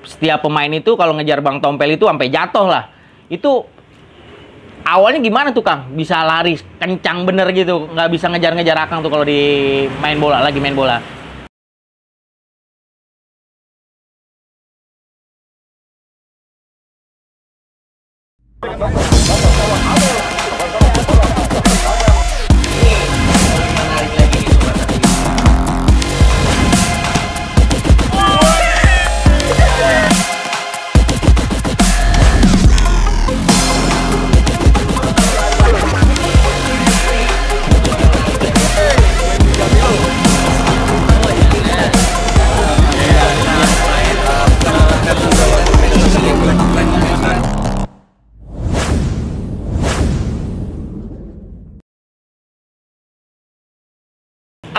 setiap pemain itu kalau ngejar Bang Tompel itu sampai jatuh lah. Itu awalnya gimana tuh Kang? Bisa lari kencang bener gitu, nggak bisa ngejar-ngejar Akang tuh kalau di main bola, lagi main bola.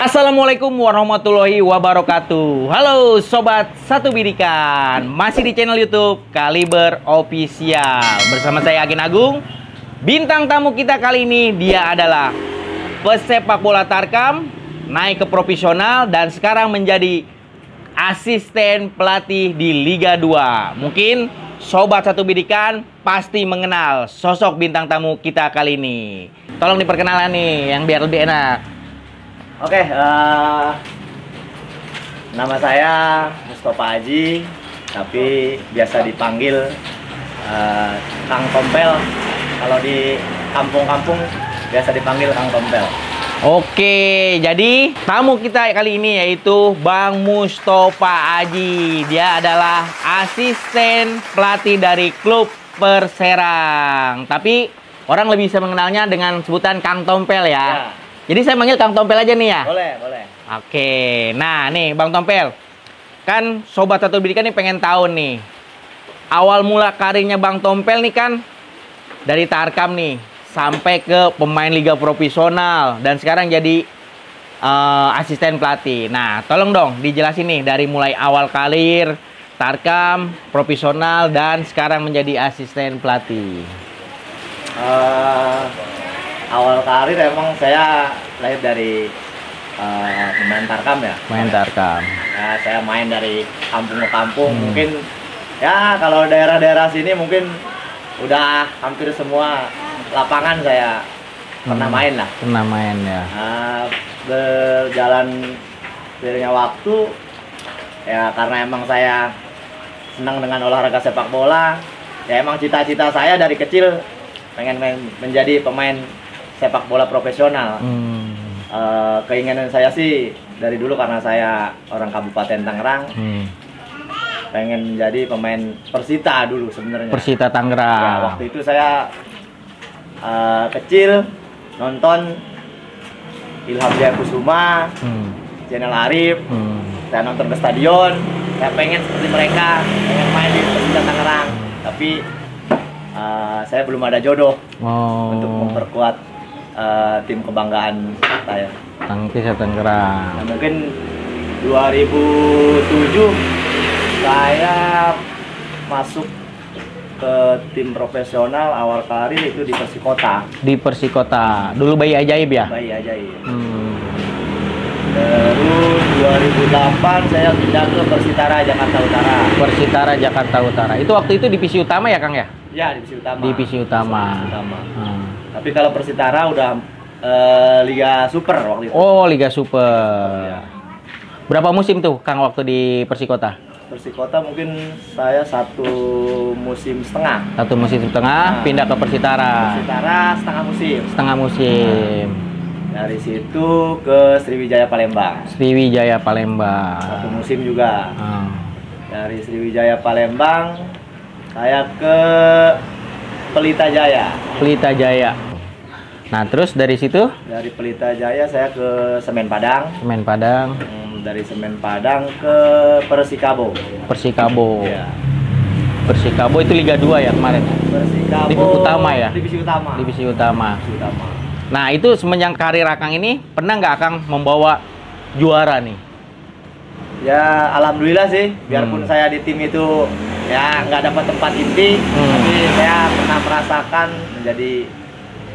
Assalamualaikum warahmatullahi wabarakatuh. Halo Sobat Satu Bidikan, masih di channel YouTube Kaliber Official. Bersama saya Agen Agung. Bintang tamu kita kali ini dia adalah pesepak bola Tarkam, naik ke profesional dan sekarang menjadi asisten pelatih di Liga 2. Mungkin Sobat Satu Bidikan pasti mengenal sosok bintang tamu kita kali ini. Tolong diperkenalan nih yang biar lebih enak. Oke, nama saya Mustafa Haji, tapi biasa dipanggil Kang Tompel. Kalau di kampung-kampung biasa dipanggil Kang Tompel. Oke, jadi tamu kita kali ini yaitu Bang Mustafa Haji. Dia adalah asisten pelatih dari klub Perserang. Tapi orang lebih bisa mengenalnya dengan sebutan Kang Tompel ya. Jadi saya manggil Kang Tompel aja nih ya? Boleh, boleh. Oke, nah nih Bang Tompel. Kan Sobat Satu Bidikan nih pengen tahu nih. Awal mula karirnya Bang Tompel nih kan dari Tarkam nih. Sampai ke pemain Liga Profesional. Dan sekarang jadi asisten pelatih. Nah, tolong dong dijelasin nih dari mulai awal karir Tarkam, profesional, dan sekarang menjadi asisten pelatih. Awal karir emang saya lahir dari pemain Tarkam ya. Main Tarkam. Ya, saya main dari kampung ke kampung. Mungkin ya kalau daerah-daerah sini mungkin udah hampir semua lapangan saya pernah main lah. Pernah main ya. Berjalan seiringnya waktu ya, karena emang saya senang dengan olahraga sepak bola. Ya emang cita-cita saya dari kecil pengen menjadi pemain sepak bola profesional. Keinginan saya sih dari dulu karena saya orang Kabupaten Tangerang, pengen jadi pemain Persita dulu sebenarnya. Persita Tangerang. Ya, waktu itu saya kecil nonton Ilham Jaya Kusuma, Channel Arif. Saya nonton ke stadion, saya pengen seperti mereka, pengen main di Persita Tangerang. Tapi saya belum ada jodoh untuk memperkuat tim kebanggaan saya. Persita Tangerang. Nah, mungkin 2007 saya masuk ke tim profesional awal karir itu di Persikota. Di Persikota. Dulu Bayi Ajaib ya? Bayi Ajaib. Terus 2008 saya pindah ke Persitara Jakarta Utara. Persitara Jakarta Utara. Itu waktu itu divisi utama ya Kang ya? Ya, divisi utama. Divisi utama. Tapi kalau Persitara udah Liga Super waktu itu. Oh, Liga Super. Ya. Berapa musim tuh Kang waktu di Persikota? Persikota mungkin saya 1 musim setengah. 1 musim setengah, pindah ke Persitara. Persitara setengah musim. Setengah musim. Dari situ ke Sriwijaya Palembang. Sriwijaya Palembang. 1 musim juga. Dari Sriwijaya Palembang saya ke Pelita Jaya. Pelita Jaya. Nah, terus dari situ? Dari Pelita Jaya saya ke Semen Padang. Semen Padang. Dari Semen Padang ke Persikabo. Persikabo. Ya. Persikabo itu Liga 2 ya kemarin? Persikabo. Divisi utama ya? Divisi utama. Divisi utama. Divisi utama. Nah, itu semenjak karir Akang ini, pernah nggak Akang membawa juara nih? Ya, alhamdulillah sih. Biarpun saya di tim itu ya nggak dapat tempat inti, tapi saya pernah merasakan menjadi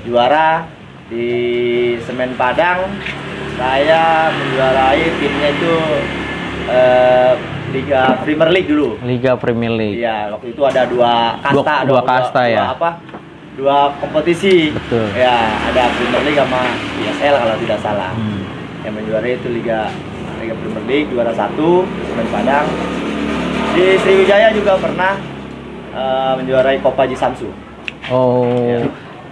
juara di Semen Padang. Saya menjuarai timnya itu Liga Premier League dulu. Liga Premier League. Iya, waktu itu ada dua kasta, Dua kasta ya. Dua kompetisi. Betul. Ya, ada Premier League sama ISL kalau tidak salah. Yang menjuarai itu Liga Premier League juara 1 Semen Padang. Di Sriwijaya juga pernah menjuarai Kopaji Samsu. Oh. Ya.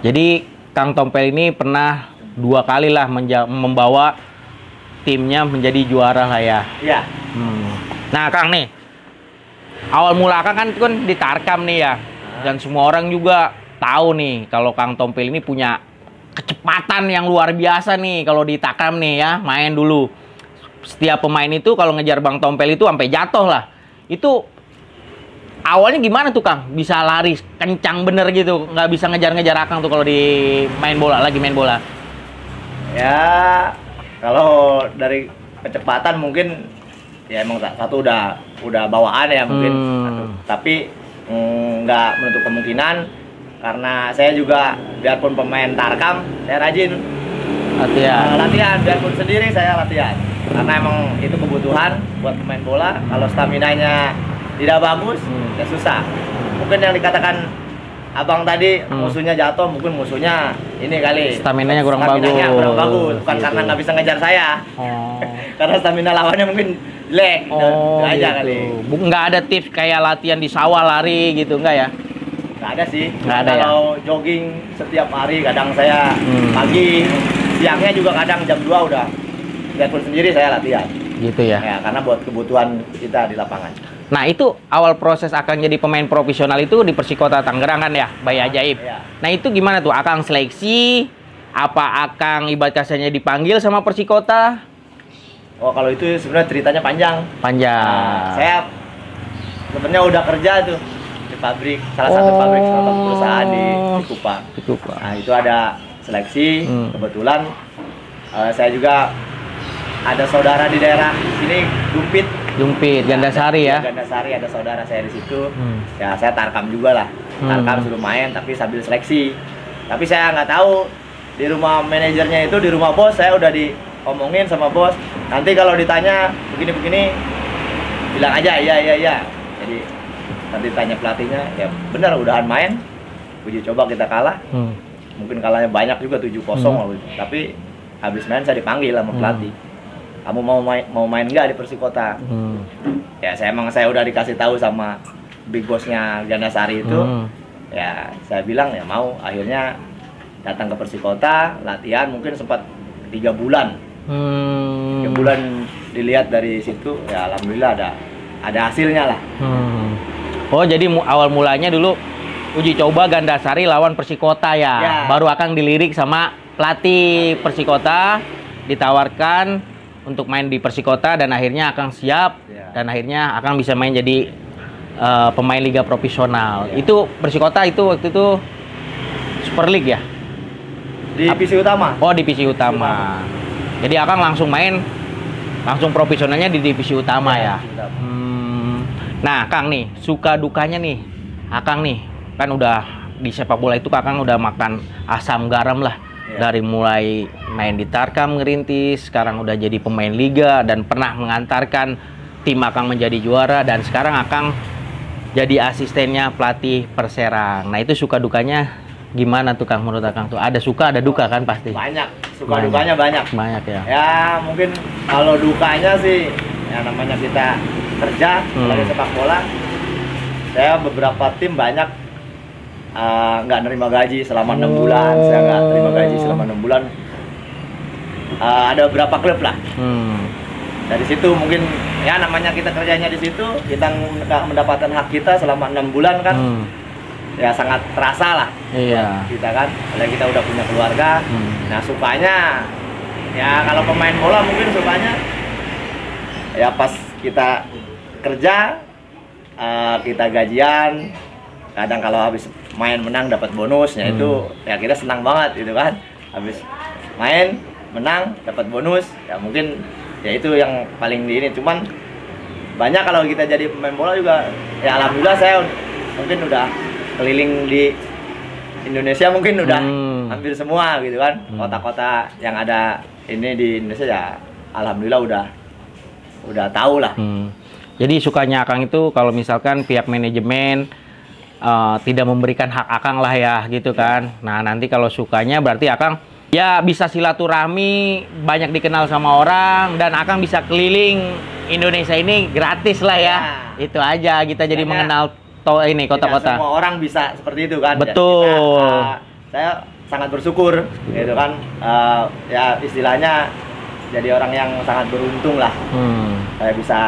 Jadi Kang Tompel ini pernah 2 kali lah membawa timnya menjadi juara lah ya. Iya. Nah, Kang nih. Awal mula Kang kan itu kan di Tarkam nih ya. Dan semua orang juga tahu nih kalau Kang Tompel ini punya kecepatan yang luar biasa nih kalau di Tarkam nih ya, main dulu. Setiap pemain itu kalau ngejar Bang Tompel itu sampai jatuh lah. Itu awalnya gimana tuh Kang? Bisa lari kencang bener gitu, nggak bisa ngejar-ngejar Akang tuh kalau di lagi main bola. Ya, kalau dari kecepatan mungkin ya emang satu udah bawaan ya mungkin. Tapi nggak menutup kemungkinan karena saya juga biarpun pemain Tarkam, saya rajin latihan biarpun sendiri saya latihan. Karena emang itu kebutuhan buat pemain bola. Kalau staminanya tidak bagus, ya susah. Mungkin yang dikatakan abang tadi musuhnya jatuh, mungkin musuhnya ini kali. Staminanya kurang kurang bagus. Bukan gitu. karena nggak bisa ngejar saya. Karena stamina lawannya mungkin jelek. Aja gitu. kali. Nggak ada tips kayak latihan di sawah lari gitu, nggak ya? Nggak ada sih. Nggak ada kalau jogging setiap hari, kadang saya pagi, siangnya juga kadang jam 2 udah. Biarpun sendiri saya latihan. Gitu ya. Ya, karena buat kebutuhan kita di lapangan. Nah, itu awal proses Akang jadi pemain profesional itu di Persikota Tangerang kan ya, Bayi Ajaib. Iya. Nah, itu gimana tuh? Akang seleksi? Apa Akang ibarat kasarnya dipanggil sama Persikota? Oh, kalau itu sebenarnya ceritanya panjang. Panjang. Saya sebenarnya udah kerja tuh di pabrik, salah satu pabrik perusahaan di Kupang. Di Kupang. Nah, itu ada seleksi. Kebetulan saya juga ada saudara di daerah sini, Jumpit, Gandasari ya. Gandasari, ada saudara saya di situ. Ya, saya Tarkam juga lah. Tarkam suruh main tapi sambil seleksi. Tapi saya nggak tahu di rumah manajernya itu, di rumah bos saya udah diomongin sama bos. Nanti kalau ditanya begini-begini bilang aja iya. Jadi nanti tanya pelatihnya, ya benar udahan main. Uji coba kita kalah. Mungkin kalahnya banyak juga 7-0 waktu itu. Tapi habis main saya dipanggil sama pelatih. Kamu mau main nggak di Persikota? Ya saya udah dikasih tahu sama big bossnya Gandasari itu. Ya saya bilang ya mau. Akhirnya datang ke Persikota, latihan mungkin sempat 3 bulan. 3 bulan dilihat dari situ, ya alhamdulillah ada hasilnya lah. Oh, jadi awal mulanya dulu uji coba Gandasari lawan Persikota ya. Baru Akang dilirik sama pelatih Persikota, ditawarkan untuk main di Persikota dan akhirnya Akang siap dan akhirnya Akang bisa main jadi pemain liga profesional. Itu Persikota itu waktu itu Super League ya? Di divisi utama. Oh, divisi utama. Jadi Akang langsung main langsung profesionalnya di divisi utama ya. Nah, Kang nih, suka dukanya nih. Akang nih, kan udah di sepak bola itu Akang udah makan asam garam lah. Dari mulai main di Tarkam ngerintis, sekarang udah jadi pemain liga dan pernah mengantarkan tim Akang menjadi juara dan sekarang Akang jadi asistennya pelatih Perserang. Nah, itu suka dukanya gimana tuh Kang menurut Akang tuh? Ada suka ada duka kan pasti? Banyak, dukanya banyak. Banyak ya. Ya, mungkin kalau dukanya sih ya namanya kita kerja sebagai sepak bola. Saya beberapa tim banyak nggak nerima gaji selama 6 bulan. Saya nggak terima gaji selama 6 bulan. Ada beberapa klub lah. Dari situ mungkin ya namanya kita kerjanya di situ, kita nggak mendapatkan hak kita selama 6 bulan kan. Ya sangat terasa lah. Iya. Kita kan, kalau kita udah punya keluarga. Nah, sukanya ya kalau pemain bola mungkin sukanya ya pas kita kerja, kita gajian, kadang kalau habis main menang dapat bonusnya itu ya kita senang banget gitu kan. Habis main menang dapat bonus ya mungkin ya itu yang paling di ini. Cuman banyak kalau kita jadi pemain bola juga ya alhamdulillah saya mungkin udah keliling di Indonesia, mungkin udah hampir semua gitu kan. Kota-kota yang ada ini di Indonesia ya alhamdulillah udah tahu lah. Jadi sukanya Akang itu kalau misalkan pihak manajemen tidak memberikan hak Akang lah ya gitu kan. Nah nanti kalau sukanya berarti Akang ya bisa silaturahmi, banyak dikenal sama orang, dan Akang bisa keliling Indonesia ini gratis lah ya. Itu aja kita jadi mengenal ini kota-kota. Semua orang bisa seperti itu kan. Betul. Saya sangat bersyukur gitu kan. Ya istilahnya jadi orang yang sangat beruntung lah. Saya bisa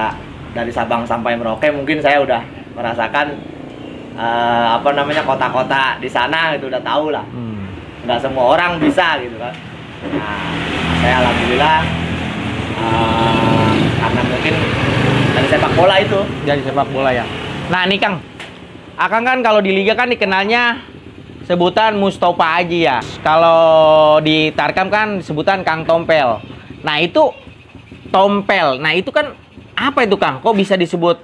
dari Sabang sampai Merauke, mungkin saya udah merasakan apa namanya kota-kota di sana itu udah tahu lah. Nggak semua orang bisa gitu kan. Nah, saya alhamdulillah karena mungkin dari sepak bola itu. Dari sepak bola ya. Nah nih Kang, Akang kan kalau di liga kan dikenalnya sebutan Mustofa Aji ya. Kalau di Tarkam kan sebutan Kang Tompel. Nah itu Tompel. Nah itu kan apa itu Kang? Kok bisa disebut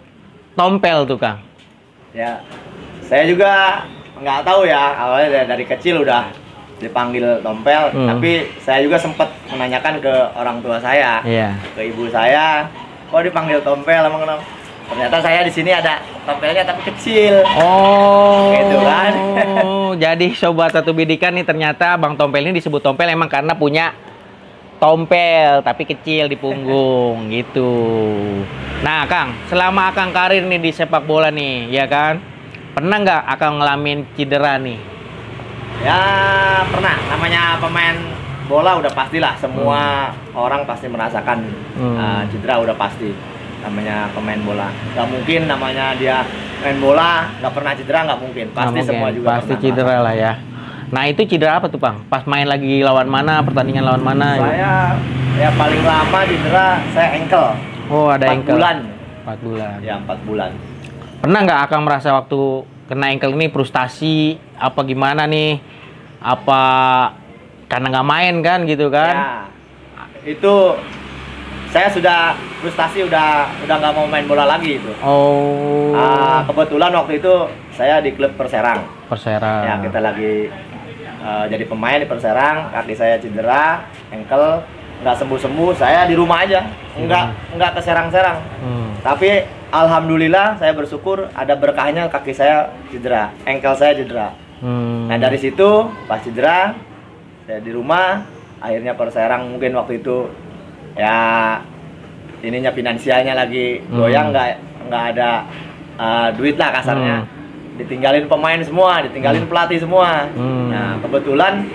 Tompel tuh Kang? Ya, saya juga nggak tahu ya. Awalnya dari kecil udah dipanggil Tompel. Tapi saya juga sempat menanyakan ke orang tua saya, ke ibu saya, kok dipanggil Tompel emang kenapa? Ternyata saya di sini ada tompelnya tapi kecil. Oh, gitu kan. Jadi sobat satu bidikan nih ternyata Bang Tompel ini disebut Tompel emang karena punya tompel tapi kecil di punggung gitu. Nah Kang, selama Akang karir nih di sepak bola nih, ya kan, pernah nggak Akang ngalamin cedera nih? Ya pernah, namanya pemain bola udah pastilah, semua orang pasti merasakan cedera udah pasti. Namanya pemain bola, nggak mungkin namanya dia main bola nggak pernah cedera, nggak mungkin. Pasti semua juga pasti cedera lah ya. Nah itu cedera apa tuh Bang? Pas main lagi lawan mana, pertandingan lawan mana? Saya ya paling lama cedera saya ankle. Oh ada 4 ankle. 4 bulan. Ya 4 bulan. Pernah nggak Akang merasa waktu kena ankle ini frustasi apa gimana nih? Apa karena nggak main kan gitu kan? Ya, itu saya sudah frustasi, udah nggak mau main bola lagi itu. Oh. Kebetulan waktu itu saya di klub Perserang. Perserang. Ya kita lagi jadi pemain di Perserang, kaki saya cedera, ankle, nggak sembuh-sembuh, saya di rumah aja, nggak ke Serang-Serang. Tapi alhamdulillah saya bersyukur ada berkahnya kaki saya cedera, ankle saya cedera. Nah dari situ pas cedera, saya di rumah, akhirnya Perserang mungkin waktu itu ya ininya finansialnya lagi goyang, nggak ada duit lah kasarnya. Ditinggalin pemain semua, ditinggalin pelatih semua. Nah kebetulan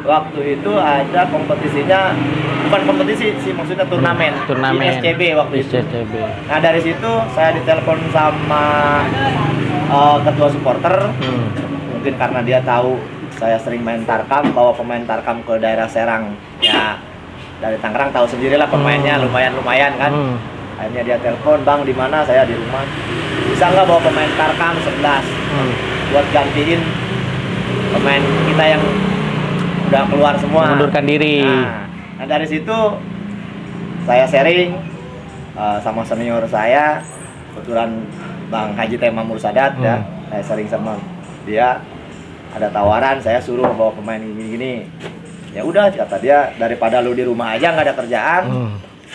waktu itu ada kompetisinya, bukan kompetisi sih, maksudnya turnamen. Di SCB waktu itu. Nah dari situ saya ditelepon sama ketua supporter. Mungkin karena dia tahu saya sering main Tarkam, bawa pemain Tarkam ke daerah Serang. Ya dari Tangerang tahu sendirilah pemainnya lumayan kan. Akhirnya dia telepon, "Bang di mana?" Saya di rumah. "Bisa nggak bawa pemain Tarkam 11 buat gantiin pemain kita yang udah keluar semua, mengundurkan diri." Nah dari situ saya sharing sama senior saya, kebetulan Bang Haji Tema Mursadat ya, saya sharing sama dia, ada tawaran saya suruh bawa pemain gini-gini. Ya udah kata dia, daripada lu di rumah aja nggak ada kerjaan,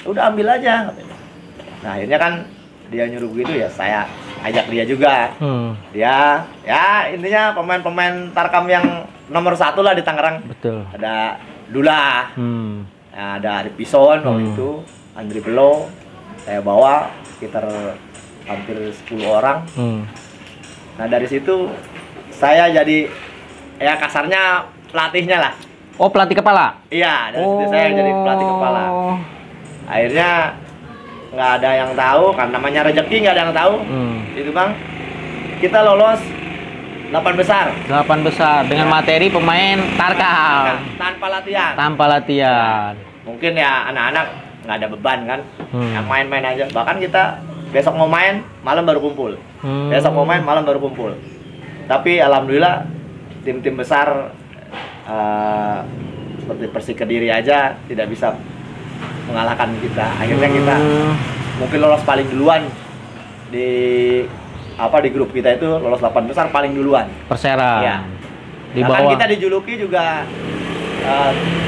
udah ambil aja. Nah akhirnya kan dia nyuruh begitu ya, saya ajak dia juga. Dia ya intinya pemain-pemain Tarkam yang nomor 1 lah di Tangerang. Betul. Ada Dula, ada Arif Pison waktu itu, Andri Belo, saya bawa sekitar hampir 10 orang. Nah dari situ saya jadi ya kasarnya pelatihnya lah. Oh pelatih kepala? Iya, dari situ saya jadi pelatih kepala. Akhirnya nggak ada yang tahu, kan namanya rezeki nggak ada yang tahu. Itu Bang, kita lolos 8 besar. 8 besar dengan materi pemain Tarkam. Tanpa latihan. Tanpa latihan. Mungkin ya anak-anak nggak ada beban kan, yang main-main aja. Bahkan kita besok mau main, malam baru kumpul. Besok mau main, malam baru kumpul. Tapi alhamdulillah tim-tim besar seperti Persik Kediri aja tidak bisa mengalahkan kita. Akhirnya kita mungkin lolos paling duluan di grup kita itu, lolos 8 besar paling duluan. Perserang. Ya. Di bawah. Bahkan kita dijuluki juga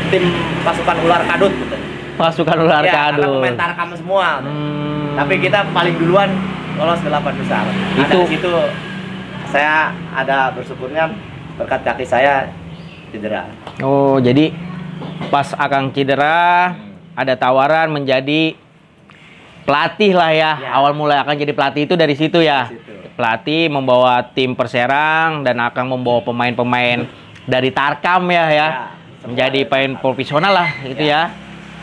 tim pasukan ular kadut gitu. Pasukan ular Ya, karena kadut. pemain Tarkam semua. Tapi kita paling duluan lolos ke 8 besar. Ada Itu- di situ saya ada bersyukurnya berkat kaki saya cedera. Oh, jadi pas Akang cedera ada tawaran menjadi pelatih lah ya. Ya. Awal mulai Akang jadi pelatih itu dari situ ya. Dari situ. Pelatih membawa tim Perserang dan Akang membawa pemain-pemain dari Tarkam ya. Ya, Menjadi semua pemain dari profesional lah gitu ya.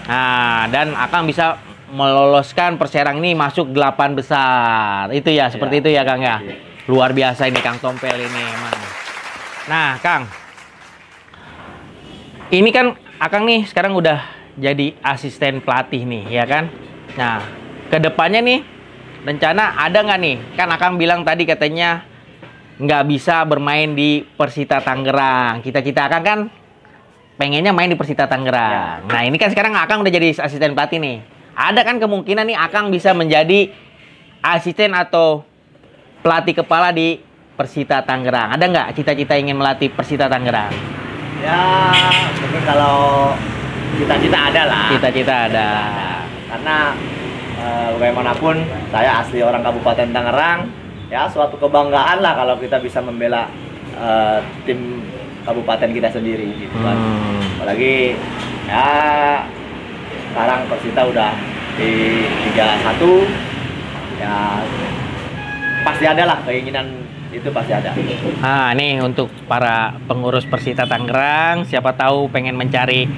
Nah, dan Akang bisa meloloskan Perserang ini masuk 8 besar. Itu ya, seperti Ya. itu ya Kang ya. Iya. Luar biasa ini Kang Tompel ini emang. Nah, Kang. Ini kan Akang nih sekarang udah jadi asisten pelatih nih, ya kan? Nah, kedepannya nih rencana ada nggak nih? Kan Akang bilang tadi katanya nggak bisa bermain di Persita Tangerang. Cita-cita Akang kan pengennya main di Persita Tangerang. Nah, ini kan sekarang Akang udah jadi asisten pelatih nih. Ada kan kemungkinan nih Akang bisa menjadi asisten atau pelatih kepala di Persita Tangerang. Ada nggak cita-cita ingin melatih Persita Tangerang? Ya, mungkin kalau cita-cita ada lah. Cita-cita ada. Karena bagaimanapun saya asli orang Kabupaten Tangerang, ya suatu kebanggaan lah kalau kita bisa membela tim kabupaten kita sendiri gitu kan. Apalagi ya sekarang Persita udah di Liga 1, ya pasti ada lah keinginan itu, pasti ada. Nah, nih untuk para pengurus Persita Tangerang, siapa tahu pengen mencari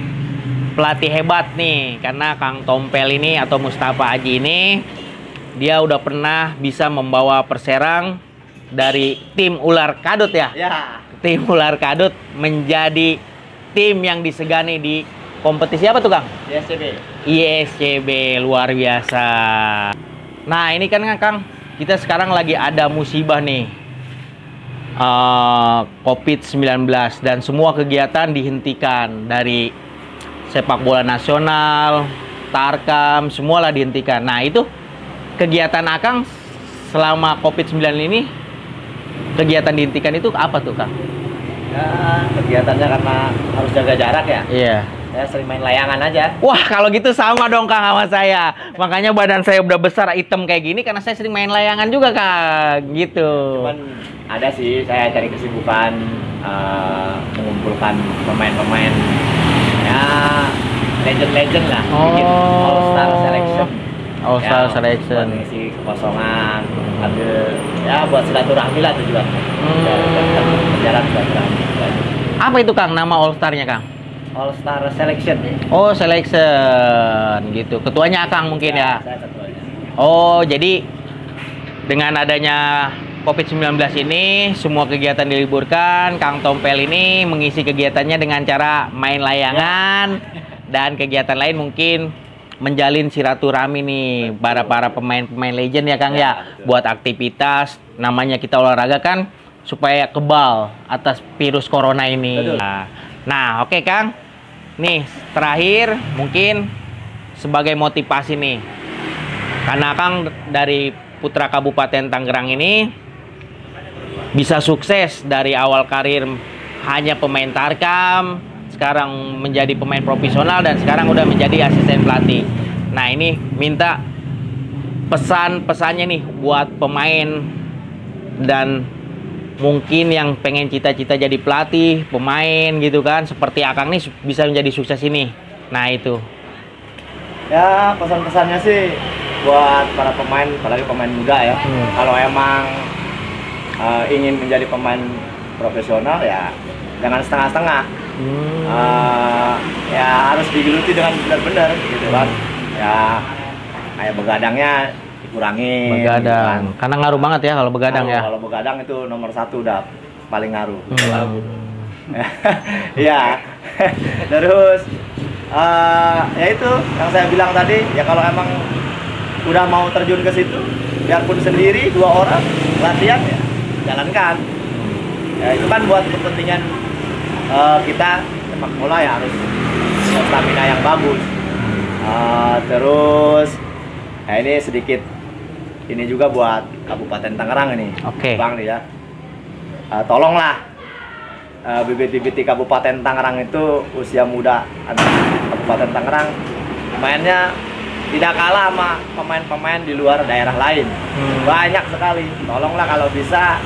pelatih hebat nih, karena Kang Tompel ini atau Mustafa Aji ini dia udah pernah bisa membawa Perserang dari tim ular kadut ya. Ya, Tim ular kadut menjadi tim yang disegani di kompetisi apa tuh Kang? ISCB. ISCB, luar biasa. Nah, ini kan Kang, kita sekarang lagi ada musibah nih. COVID-19 dan semua kegiatan dihentikan dari sepak bola nasional, Tarkam, semualah dihentikan. Nah, itu kegiatan Akang selama COVID-19 ini, kegiatan dihentikan itu apa tuh Kang? Ya, kegiatannya karena harus jaga jarak ya. Iya. Saya sering main layangan aja. Wah, kalau gitu sama dong Kang sama saya. Makanya badan saya udah besar hitam kayak gini karena saya sering main layangan juga Kang. Gitu. Cuman ada sih saya cari kesibukan mengumpulkan pemain-pemain ya legend-legend lah, bikin All Star Selection. All Star Ya, Selection. buat ngisi kekosongan, ambil ya buat silaturahmi lah tujuannya. Berjalan silaturahmi. Apa itu Kang nama All Star-nya Kang? All Star Selection. Oh, selection gitu. Ketuanya Akang mungkin ya. Saya ketuanya. Oh, jadi dengan adanya COVID-19 ini semua kegiatan diliburkan. Kang Tompel ini mengisi kegiatannya dengan cara main layangan dan kegiatan lain mungkin menjalin silaturahmi nih para pemain-pemain legend ya Kang ya. Betul. Buat aktivitas namanya kita olahraga kan supaya kebal atas virus corona ini. Betul. Nah, oke Kang. Nih, terakhir mungkin sebagai motivasi nih. Karena Kang dari putra Kabupaten Tangerang ini bisa sukses dari awal karir hanya pemain Tarkam, sekarang menjadi pemain profesional dan sekarang udah menjadi asisten pelatih. Nah, ini minta pesan-pesannya nih buat pemain dan mungkin yang pengen cita-cita jadi pelatih, pemain gitu kan, seperti Akang nih bisa menjadi sukses ini. Nah, itu. Ya, pesan-pesannya sih buat para pemain, apalagi pemain muda ya. Kalau emang ingin menjadi pemain profesional ya jangan setengah-setengah. Ya harus digeluti dengan benar-benar gitu kan. Ya kayak begadangnya dikurangi. Begadang. Gitu kan. Karena ngaruh banget ya kalau begadang ya. Kalau begadang itu nomor 1 udah paling ngaruh. Iya. Terus ya itu yang saya bilang tadi, ya kalau emang udah mau terjun ke situ, biarpun sendiri 2 orang latihan ya jalankan. Ya itu kan buat kepentingan kita sepak bola ya harus stamina yang bagus. Terus ini sedikit ini juga buat Kabupaten Tangerang ini. Oke. Bang nih ya. Tolonglah bibit-bibit Kabupaten Tangerang itu usia muda anak Kabupaten Tangerang mainnya tidak kalah sama pemain-pemain di luar daerah lain. Banyak sekali. Tolonglah kalau bisa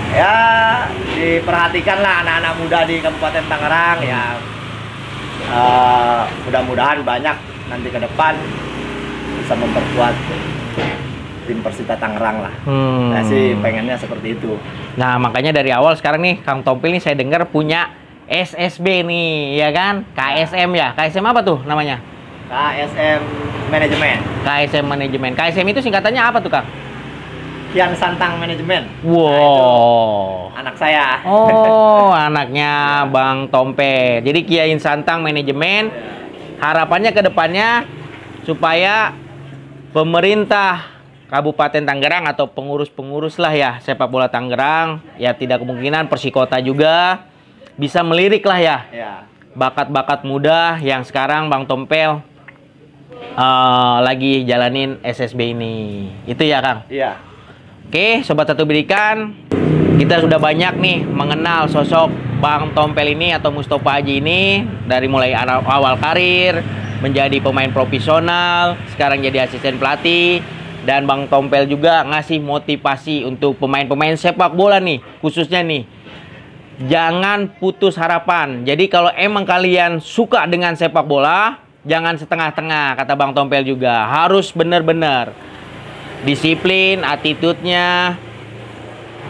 ya diperhatikanlah anak-anak muda di Kabupaten Tangerang ya. Mudah-mudahan banyak nanti ke depan bisa memperkuat tim Persita Tangerang lah. Saya sih pengennya seperti itu. Nah, makanya dari awal sekarang nih Kang Tompel nih saya dengar punya SSB nih, ya kan? KSM ya. KSM apa tuh namanya? KSM Manajemen. KSM Manajemen. KSM itu singkatannya apa tuh, Kang? Kian Santang Manajemen. Wow. Nah, anak saya. Oh, anaknya Bang Tompel. Jadi Kian Santang Manajemen. Harapannya ke depannya supaya pemerintah Kabupaten Tangerang atau pengurus-pengurus lah ya sepak bola Tangerang, ya tidak kemungkinan Persikota juga bisa melirik lah ya. Bakat-bakat muda yang sekarang Bang Tompel lagi jalanin SSB ini. Itu ya, Kang? Iya. Oke, Sobat Satu Bidikan, kita sudah banyak nih mengenal sosok Bang Tompel ini atau Mustofa Haji ini dari mulai awal karir menjadi pemain profesional, sekarang jadi asisten pelatih, dan Bang Tompel juga ngasih motivasi untuk pemain-pemain sepak bola nih, khususnya nih, jangan putus harapan. Jadi kalau emang kalian suka dengan sepak bola, jangan setengah-tengah, kata Bang Tompel juga. Harus benar-benar disiplin, attitude-nya,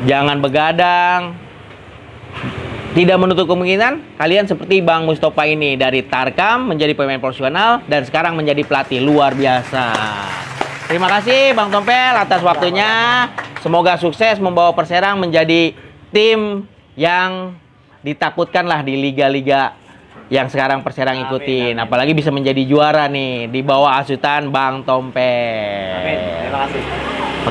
jangan begadang. Tidak menutup kemungkinan kalian seperti Bang Mustofa ini dari Tarkam menjadi pemain profesional dan sekarang menjadi pelatih. Luar biasa. Terima kasih Bang Tompel atas waktunya. Semoga sukses membawa Perserang menjadi tim yang ditakutkan lah di liga-liga yang sekarang Perserang ikutin. Amin. Apalagi bisa menjadi juara nih di bawah asuhan Bang Tompel. Amin. Terima kasih.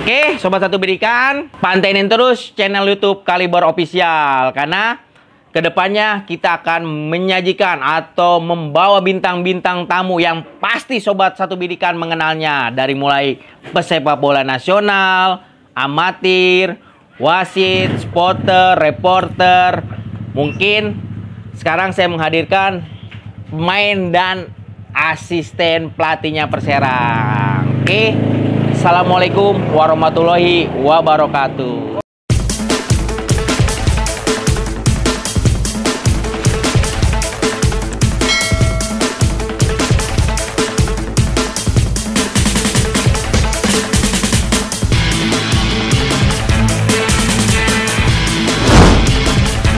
Oke, Sobat Satu Bidikan, pantengin terus channel YouTube Kaliber Official karena kedepannya kita akan menyajikan atau membawa bintang-bintang tamu yang pasti Sobat Satu Bidikan mengenalnya. Dari mulai pesepak bola nasional, amatir, wasit, spotter, reporter. Mungkin sekarang saya menghadirkan pemain dan asisten pelatihnya Perserang. Oke, Assalamualaikum warahmatullahi wabarakatuh.